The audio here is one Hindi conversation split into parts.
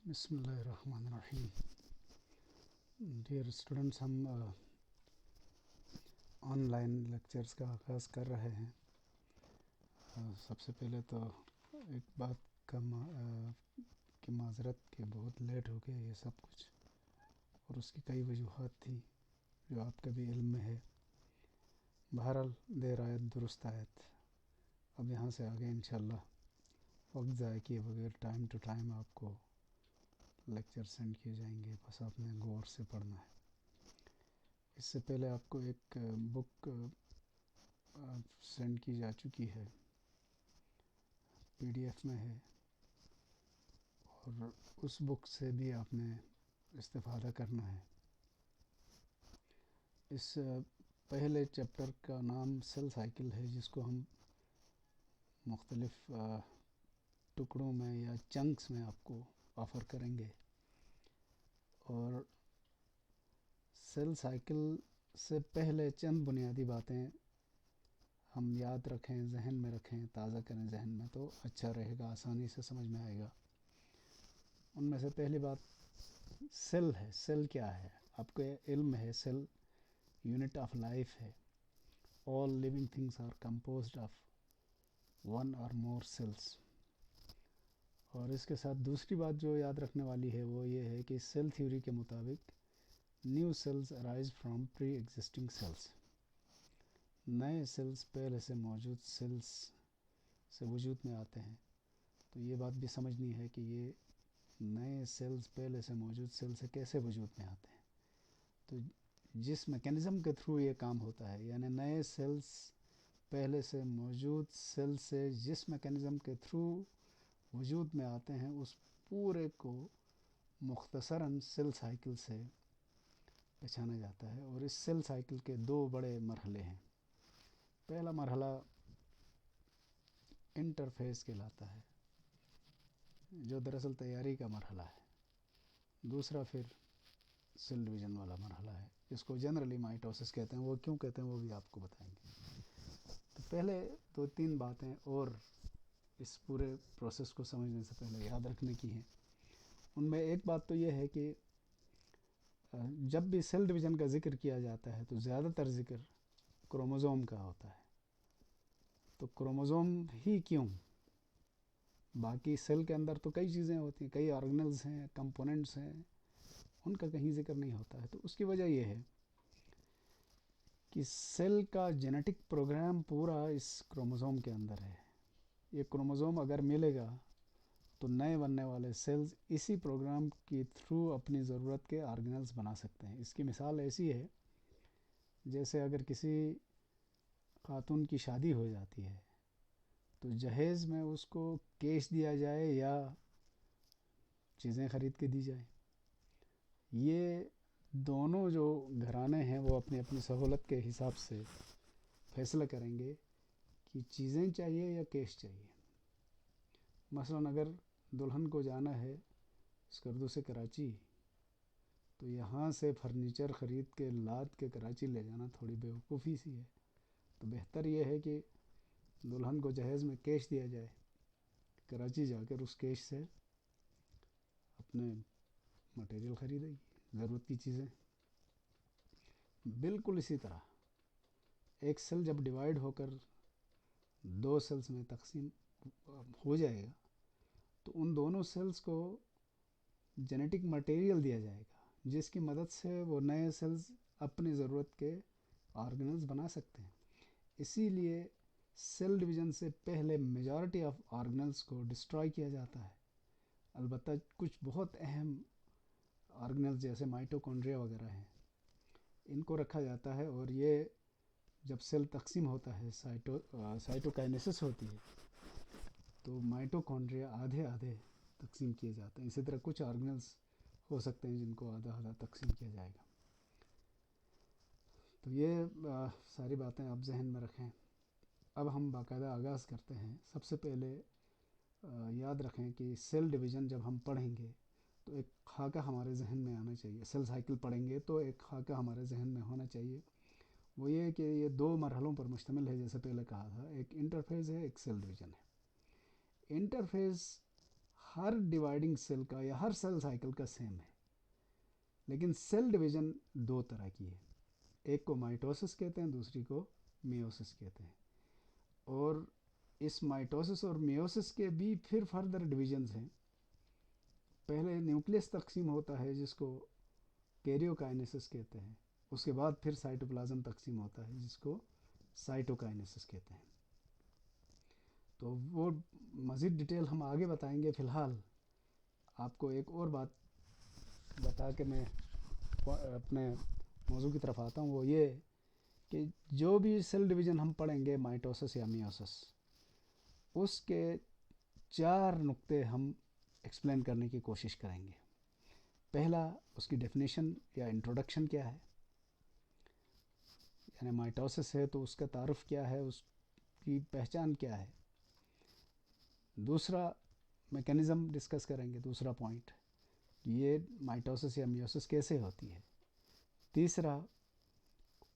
बिस्मिल्लाहिर्रहमानिर्रहीम। डियर स्टूडेंट्स, हम ऑनलाइन लेक्चर्स का आगाज़ कर रहे हैं। सबसे पहले तो एक बात की माज़रत कि बहुत लेट हो गया ये सब कुछ, और उसकी कई वजूहात थी जो आपके भी इल्म में है। बहरहाल देर आयत दुरुस्त आयत। अब यहाँ से आगे इंशाल्लाह वक्त ज़ाया किए बगैर टाइम टू टाइम आपको लेक्चर सेंड किए जाएंगे, बस आपने गौर से पढ़ना है। इससे पहले आपको एक बुक सेंड की जा चुकी है, पीडीएफ में है, और उस बुक से भी आपने इस्तेफ़ादा करना है। इस पहले चैप्टर का नाम सेल साइकिल है, जिसको हम मुख्तलिफ़ टुकड़ों में या चंक्स में आपको ऑफ़र करेंगे। और सेल साइकिल से पहले चंद बुनियादी बातें हम याद रखें, जहन में रखें, ताज़ा करें जहन में, तो अच्छा रहेगा, आसानी से समझ में आएगा। उनमें से पहली बात सेल है। सेल क्या है? आपको इल्म है, सेल यूनिट ऑफ लाइफ है। All living things are composed of one or more sales. और इसके साथ दूसरी बात जो याद रखने वाली है वो ये है कि सेल थ्योरी के मुताबिक new sales arise from pre existing cells. नए सेल्स पहले से मौजूद सेल्स से वजूद में आते हैं। तो ये बात भी समझनी है कि ये नए सेल्स पहले से मौजूद सेल से कैसे वजूद में आते हैं। तो जिस मैकेनिज़्म के थ्रू ये काम होता है, यानी नए सेल्स पहले से मौजूद सेल से जिस मैकेनिज़्म के थ्रू वजूद में आते हैं, उस पूरे को मुख्तसरन सेल साइकिल से पहचाना जाता है। और इस सेल साइकिल के दो बड़े मरहले हैं। पहला मरहला इंटरफेस कहलाता है, जो दरअसल तैयारी का मरहला है। दूसरा फिर सेल डिवीज़न वाला मरहला है, जिसको जनरली माइटोसिस कहते हैं। वो क्यों कहते हैं वो भी आपको बताएंगे। तो पहले दो तीन बातें और इस पूरे प्रोसेस को समझने से पहले याद रखने की हैं। उनमें एक बात तो ये है कि जब भी सेल डिवीज़न का जिक्र किया जाता है तो ज़्यादातर जिक्र क्रोमोज़ोम का होता है। तो क्रोमोज़ोम ही क्यों? बाकी सेल के अंदर तो कई चीज़ें होती हैं, कई ऑर्गेनल्स हैं, कंपोनेंट्स हैं, उनका कहीं जिक्र नहीं होता है। तो उसकी वजह यह है कि सेल का जेनेटिक प्रोग्राम पूरा इस क्रोमोज़ोम के अंदर है। ये क्रोमोज़ोम अगर मिलेगा तो नए बनने वाले सेल्स इसी प्रोग्राम के थ्रू अपनी ज़रूरत के ऑर्गेनल्स बना सकते हैं। इसकी मिसाल ऐसी है, जैसे अगर किसी खातून की शादी हो जाती है तो जहेज़ में उसको कैश दिया जाए या चीज़ें ख़रीद के दी जाए। ये दोनों जो घराने हैं वो अपनी अपनी सहूलत के हिसाब से फैसला करेंगे कि चीज़ें चाहिए या कैश चाहिए। मसलन अगर दुल्हन को जाना है स्कर्दू से कराची, तो यहाँ से फर्नीचर ख़रीद के लाद के कराची ले जाना थोड़ी बेवकूफ़ी सी है। तो बेहतर ये है कि दुल्हन को जहेज़ में कैश दिया जाए, कराची जाकर उस कैश से अपने मटेरियल ख़रीदेगी, ज़रूरत की चीज़ें। बिल्कुल इसी तरह एक सेल जब डिवाइड होकर दो सेल्स में तकसीम हो जाएगा तो उन दोनों सेल्स को जेनेटिक मटेरियल दिया जाएगा, जिसकी मदद से वो नए सेल्स अपनी ज़रूरत के ऑर्गेनल्स बना सकते हैं। इसीलिए सेल डिवीज़न से पहले मेजॉरिटी ऑफ ऑर्गेनल्स को डिस्ट्रॉय किया जाता है। अलबत्ता कुछ बहुत अहम ऑर्गेनल्स जैसे माइटोकॉन्ड्रिया वगैरह हैं, इनको रखा जाता है। और ये जब सेल तकसीम होता है, साइटोकाइनेसिस होती है, तो माइटोकॉन्ड्रिया आधे आधे तकसीम किए जाते हैं। इसी तरह कुछ ऑर्गेनल्स हो सकते हैं जिनको आधा आधा तकसीम किया जाएगा। तो ये सारी बातें आप जहन में रखें। अब हम बाकायदा आगाज़ करते हैं। सबसे पहले याद रखें कि सेल डिवीज़न जब हम पढ़ेंगे तो एक खाका हमारे जहन में आना चाहिए। सेल साइकिल पढ़ेंगे तो एक खाका हमारे जहन में होना चाहिए। वो ये कि ये दो मरहलों पर मुश्तमिल है, जैसे पहले कहा था। एक इंटरफेज़ है, एक सेल डिवीज़न है। इंटरफेज़ हर डिवाइडिंग सेल का या हर सेल साइकिल का सेम है, लेकिन सेल डिवीज़न दो तरह की है। एक को माइटोसिस कहते हैं, दूसरी को मियोसिस कहते हैं। और इस माइटोसिस और मियोसिस के भी फिर फर्दर डिविजन्स हैं। पहले न्यूक्लियस तकसीम होता है जिसको कैरियोकाइनेसिस कहते हैं, उसके बाद फिर साइटोप्लाज्म तकसीम होता है जिसको साइटोकाइनेसिस कहते हैं। तो वो मज़ीद डिटेल हम आगे बताएंगे। फ़िलहाल आपको एक और बात बता के मैं अपने मौजू की तरफ आता हूँ, वो ये कि जो भी सेल डिवीज़न हम पढ़ेंगे माइटोसिस या मियोसिस, उसके 4 नुक्ते हम एक्सप्लेन करने की कोशिश करेंगे। पहला, उसकी डेफिनेशन या इंट्रोडक्शन क्या है, यानी माइटोसिस है तो उसका तारुफ क्या है, उसकी पहचान क्या है। दूसरा, मैकेनिज़्म डिस्कस करेंगे, दूसरा पॉइंट, ये माइटोसिस या मियोसिस कैसे होती है। तीसरा,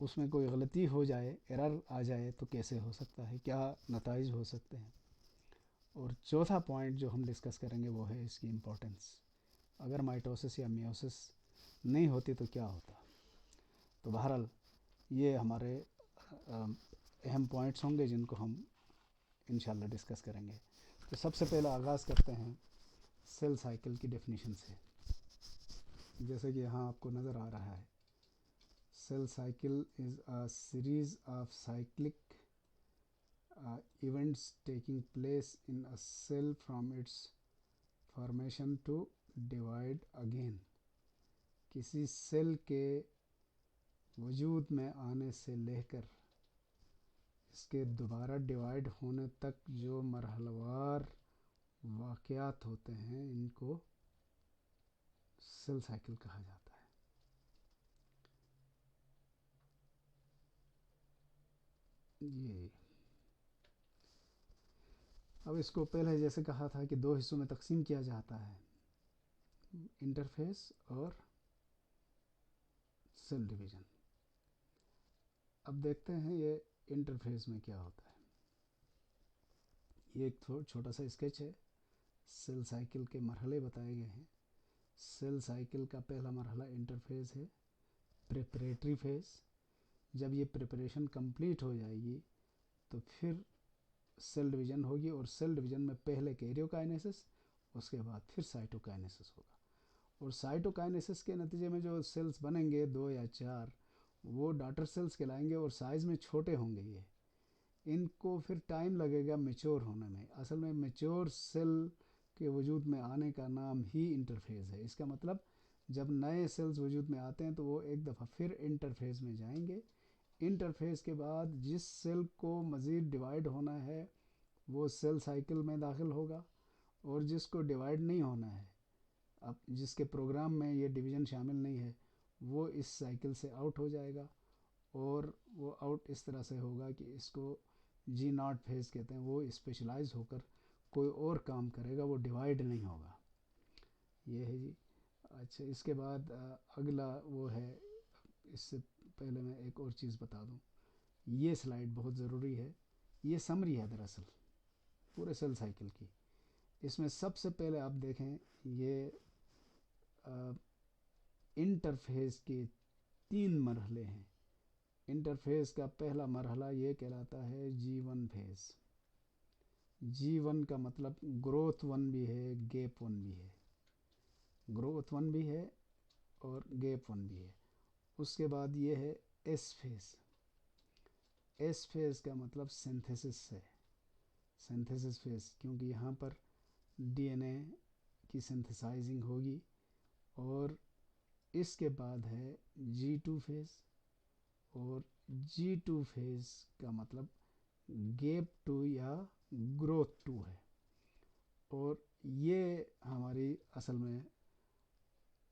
उसमें कोई गलती हो जाए, एरर आ जाए तो कैसे हो सकता है, क्या नताइज हो सकते हैं। और चौथा पॉइंट जो हम डिस्कस करेंगे वो है इसकी इम्पोर्टेंस। अगर माइटोसिस या मियोसिस नहीं होती तो क्या होता। तो बहरहाल ये हमारे अहम पॉइंट्स होंगे जिनको हम इंशाल्लाह डिस्कस करेंगे। तो सबसे पहले आगाज़ करते हैं सेल साइकिल की डेफिनेशन से। जैसे कि यहाँ आपको नज़र आ रहा है, cell cycle is a series of cyclic events taking place in a cell from its formation to divide again। किसी सेल के वजूद में आने से लेकर इसके दोबारा डिवाइड होने तक जो मरहलवार वाक़यात होते हैं, इनको सेल साइकिल कहा जाता है। ये अब इसको पहले जैसे कहा था कि 2 हिस्सों में तकसीम किया जाता है, इंटरफेस और सेल डिवीज़न। अब देखते हैं ये इंटरफेस में क्या होता है। ये एक छोटा सा स्केच है। सेल साइकिल के मरहले बताए गए हैं। सेल साइकिल का पहला मरहला इंटरफेस है, प्रिपरेटरी फेज़। जब ये प्रिपरेशन कंप्लीट हो जाएगी तो फिर सेल डिवीज़न होगी, और सेल डिवीज़न में पहले कैरियोकाइनेसिस, उसके बाद फिर साइटोकाइनेसिस होगा। और साइटोकाइनेसिस के नतीजे में जो सेल्स बनेंगे 2 या 4, वो डॉटर सेल्स कहलाएंगे और साइज़ में छोटे होंगे। ये इनको फिर टाइम लगेगा मैच्योर होने में। असल में मैच्योर सेल के वजूद में आने का नाम ही इंटरफेज़ है। इसका मतलब जब नए सेल्स वजूद में आते हैं तो वो एक दफ़ा फिर इंटरफेज़ में जाएंगे। इंटरफेज़ के बाद जिस सेल को मज़ीद डिवाइड होना है वो सेल साइकिल में दाखिल होगा, और जिसको डिवाइड नहीं होना है, अब जिसके प्रोग्राम में ये डिवीज़न शामिल नहीं है, वो इस साइकिल से आउट हो जाएगा। और वो आउट इस तरह से होगा कि इसको G0 फेज़ कहते हैं। वो स्पेशलाइज होकर कोई और काम करेगा, वो डिवाइड नहीं होगा। ये है जी। अच्छा, इसके बाद अगला वो है, इससे पहले मैं एक और चीज़ बता दूं। ये स्लाइड बहुत ज़रूरी है। ये समरी है दरअसल पूरे सेल साइकिल की। इसमें सबसे पहले आप देखें, ये इंटरफेज़ के 3 मरहले हैं। इंटरफेज़ का पहला मरहला ये कहलाता है G1 फेज़। G1 का मतलब ग्रोथ 1 भी है, गैप 1 भी है। ग्रोथ 1 भी है और गैप 1 भी है। उसके बाद ये है एस फेज़। एस फेज़ का मतलब सिंथेसिस है, सिंथेसिस फेज़, क्योंकि यहाँ पर डीएनए की सिंथेसाइजिंग होगी। और इसके बाद है G2 फेज़, और G2 फेज़ का मतलब गैप 2 या ग्रोथ 2 है। और ये हमारी असल में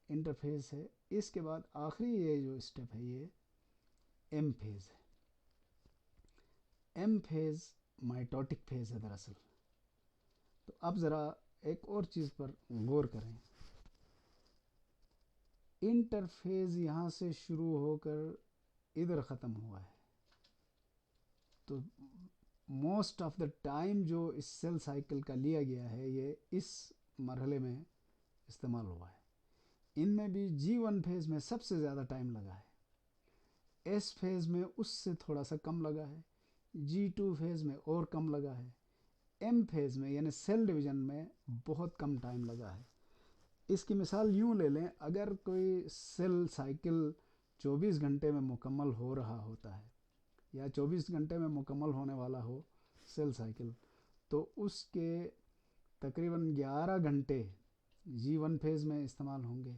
इंटरफेस है। इसके बाद आखिरी ये जो स्टेप है ये एम फेज़ है। एम फेज़ माइटोटिक फेज़ है दरअसल। तो अब ज़रा एक और चीज़ पर गौर करें। इंटरफेज़ यहाँ से शुरू होकर इधर ख़त्म हुआ है, तो मोस्ट ऑफ द टाइम जो इस सेल साइकिल का लिया गया है ये इस मरहले में इस्तेमाल हुआ है। इनमें भी G1 फेज़ में सबसे ज़्यादा टाइम लगा है, S फेज़ में उससे थोड़ा सा कम लगा है, G2 फेज़ में और कम लगा है, M फेज़ में यानी सेल डिवीज़न में बहुत कम टाइम लगा है। इसकी मिसाल यूँ ले लें, अगर कोई सेल साइकिल 24 घंटे में मुकम्मल हो रहा होता है या 24 घंटे में मुकम्मल होने वाला हो सेल साइकिल, तो उसके तकरीबन 11 घंटे G1 फेज़ में इस्तेमाल होंगे,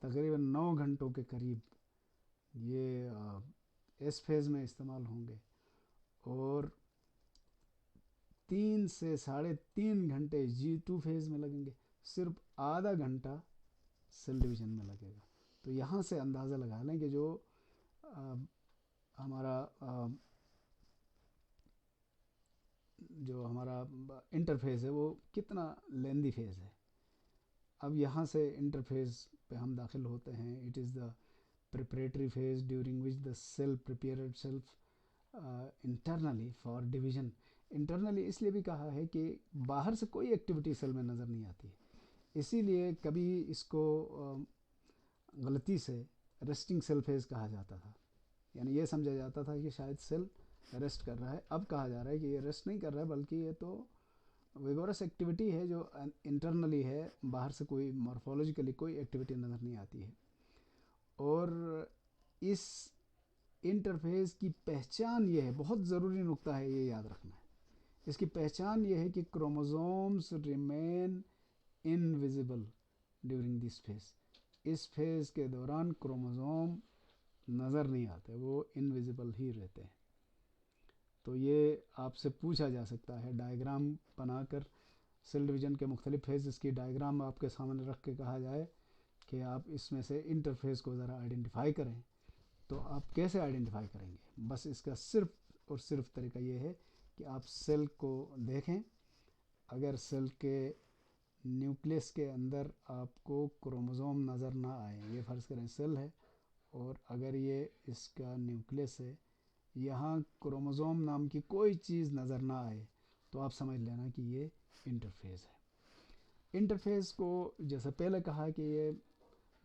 तकरीबन 9 घंटों के करीब ये S फेज़ में इस्तेमाल होंगे और 3 से 3.5 घंटे G2 फेज़ में लगेंगे। सिर्फ आधा घंटा सेल डिवीज़न में लगेगा। तो यहाँ से अंदाज़ा लगा लें कि जो हमारा इंटरफेस है वो कितना लेंदी फेज़ है। अब यहाँ से इंटरफेस पे हम दाखिल होते हैं। It is the preparatory phase during which the cell prepare itself internally for division. Internally इसलिए भी कहा है कि बाहर से कोई एक्टिविटी सेल में नज़र नहीं आती है, इसीलिए कभी इसको गलती से रेस्टिंग सेल फेज़ कहा जाता था, यानी ये समझा जाता था कि शायद सेल रेस्ट कर रहा है। अब कहा जा रहा है कि ये रेस्ट नहीं कर रहा है, बल्कि ये तो विगोरस एक्टिविटी है जो इंटरनली है, बाहर से कोई मॉर्फोलॉजिकली कोई एक्टिविटी नज़र नहीं आती है। और इस इंटरफेस की पहचान ये है, बहुत ज़रूरी नुक्ता है, ये याद रखना है। इसकी पहचान ये है कि chromosomes remain invisible during this phase. इस फेज़ के दौरान क्रोमोसोम नज़र नहीं आते, वो इनविजिबल ही रहते हैं। तो ये आपसे पूछा जा सकता है डायग्राम बनाकर, सेल डिवीज़न के मुख्तलिफ फेज़ की डायग्राम आपके सामने रख के कहा जाए कि आप इसमें से इंटरफेस को ज़रा आइडेंटिफाई करें, तो आप कैसे आइडेंटिफाई करेंगे? बस इसका सिर्फ और सिर्फ तरीका ये है कि आप सेल को देखें। अगर सेल के न्यूक्लियस के अंदर आपको क्रोमोसोम नज़र ना आए, ये फ़र्ज़ करें सेल है और अगर ये इसका न्यूक्लियस है, यहाँ क्रोमोसोम नाम की कोई चीज़ नज़र ना आए, तो आप समझ लेना कि ये इंटरफेज़ है। इंटरफेज़ को जैसे पहले कहा कि ये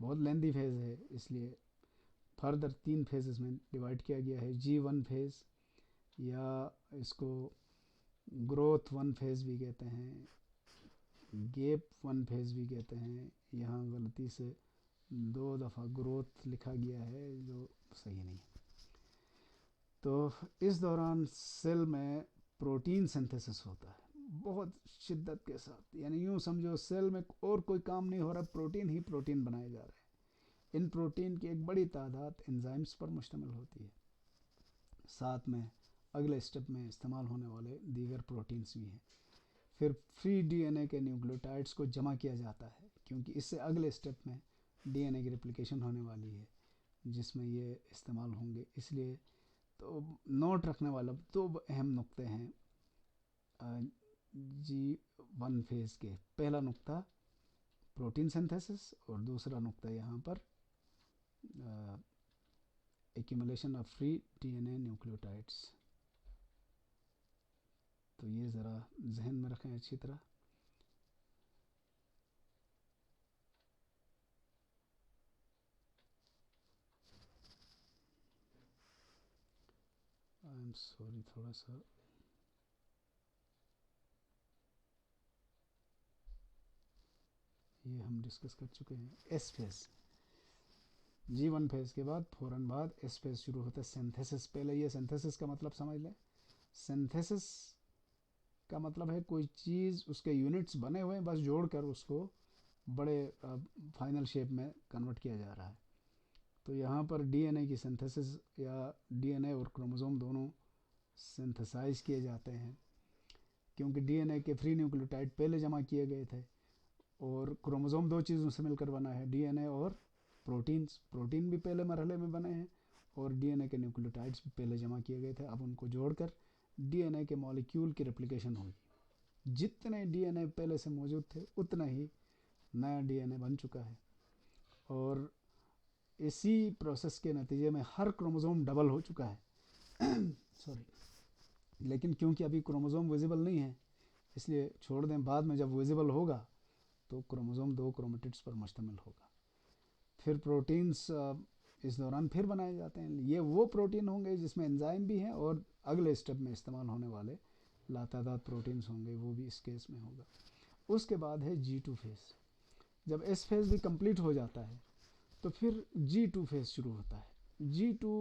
बहुत लेंदी फेज़ है, इसलिए फर्दर 3 फेजेस में डिवाइड किया गया है। G1 फेज़, या इसको ग्रोथ 1 फेज़ भी कहते हैं, गैप 1 फेज़ भी कहते हैं। यहाँ गलती से 2 दफ़ा ग्रोथ लिखा गया है जो सही नहीं है। तो इस दौरान सेल में प्रोटीन सिंथेसिस होता है बहुत शिद्दत के साथ, यानी यूँ समझो सेल में और कोई काम नहीं हो रहा, प्रोटीन ही प्रोटीन बनाए जा रहे हैं। इन प्रोटीन की एक बड़ी तादाद एंजाइम्स पर मुश्तमिल होती है, साथ में अगले स्टेप में इस्तेमाल होने वाले दीगर प्रोटीन्स भी हैं। फिर फ्री डीएनए के न्यूक्लियोटाइड्स को जमा किया जाता है, क्योंकि इससे अगले स्टेप में डीएनए की रेप्लिकेशन होने वाली है जिसमें ये इस्तेमाल होंगे। इसलिए तो नोट रखने वाला 2 अहम नुक्ते हैं G1 फेज़ के। पहला नुक्ता प्रोटीन सिंथेसिस और दूसरा नुक्ता यहाँ पर accumulation of free DNA nucleotides. तो ये ज़रा जहन में रखें अच्छी तरह। आई एम सॉरी, थोड़ा सा ये हम डिस्कस कर चुके हैं। एस फेज़, G1 फेज़ के बाद फ़ौरन बाद एस फेज़ शुरू होता है, सिंथेसिस। पहले ये सिंथेसिस का मतलब समझ लें। सिंथेसिस का मतलब है कोई चीज़, उसके यूनिट्स बने हुए हैं, बस जोड़कर उसको बड़े फाइनल शेप में कन्वर्ट किया जा रहा है। तो यहाँ पर डीएनए की सिंथेसिस, या डीएनए और क्रोमोसोम दोनों सिंथेसाइज किए जाते हैं, क्योंकि डीएनए के फ्री न्यूक्लियोटाइड पहले जमा किए गए थे और क्रोमोसोम 2 चीज़ों से मिलकर बना है, डीएनए और प्रोटीन्स। प्रोटीन भी पहले मरहले में बने हैं और डीएनए के न्यूक्लियोटाइड्स भी पहले जमा किए गए थे। अब उनको जोड़कर डीएनए के मॉलिक्यूल की रेप्लिकेशन होगी। जितने डीएनए पहले से मौजूद थे उतना ही नया डीएनए बन चुका है, और इसी प्रोसेस के नतीजे में हर क्रोमोसोम डबल हो चुका है सॉरी। लेकिन क्योंकि अभी क्रोमोसोम विजिबल नहीं है, इसलिए छोड़ दें, बाद में जब विजिबल होगा तो क्रोमोसोम 2 क्रोमेटिड्स पर मुश्तमिल होगा। फिर प्रोटीन्स इस दौरान फिर बनाए जाते हैं। ये वो प्रोटीन होंगे जिसमें एंजाइम भी हैं और अगले स्टेप में इस्तेमाल होने वाले लातादाद प्रोटीन्स होंगे, वो भी इस केस में होगा। उसके बाद है G2 फेज़। जब एस फेज़ भी कंप्लीट हो जाता है तो फिर G2 फेज़ शुरू होता है। G2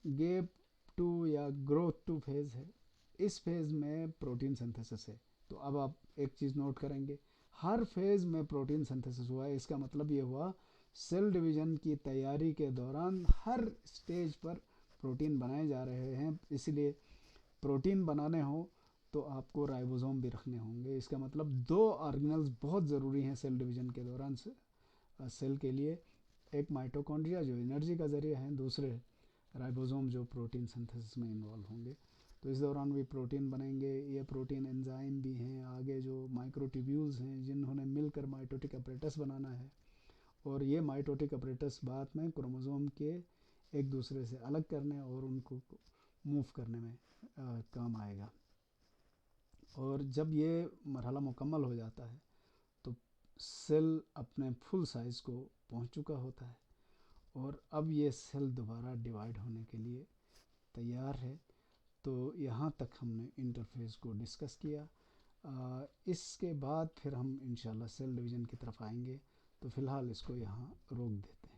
गेप 2 या ग्रोथ 2 फेज़ है। इस फेज़ में प्रोटीन सिंथेसिस है। तो अब आप एक चीज़ नोट करेंगे, हर फेज़ में प्रोटीन सिंथेसिस हुआ है। इसका मतलब ये हुआ सेल डिवीज़न की तैयारी के दौरान हर स्टेज पर प्रोटीन बनाए जा रहे हैं। इसलिए प्रोटीन बनाने हो तो आपको राइबोसोम भी रखने होंगे। इसका मतलब 2 ऑर्गेनल्स बहुत ज़रूरी हैं सेल डिवीज़न के दौरान सेल के लिए। एक माइटोकॉन्ड्रिया जो एनर्जी का ज़रिया है, दूसरे राइबोसोम जो प्रोटीन सिंथेसिस में इन्वॉल्व होंगे। तो इस दौरान भी प्रोटीन बनेंगे। ये प्रोटीन एंजाइम भी हैं। आगे जो माइक्रोट्यूब्यूल्स हैं जिन्होंने मिलकर माइटोटिक अपरेटस बनाना है, और ये माइटोटिक अपरेटस बाद में क्रोमोसोम के एक दूसरे से अलग करने और उनको मूव करने में काम आएगा। और जब ये मरहला मुकम्मल हो जाता है तो सेल अपने फुल साइज़ को पहुंच चुका होता है और अब ये सेल दोबारा डिवाइड होने के लिए तैयार है। तो यहाँ तक हमने इंटरफेस को डिस्कस किया। इसके बाद फिर हम इंशाल्लाह सेल डिवीज़न की तरफ आएंगे। तो फ़िलहाल इसको यहाँ रोक देते हैं।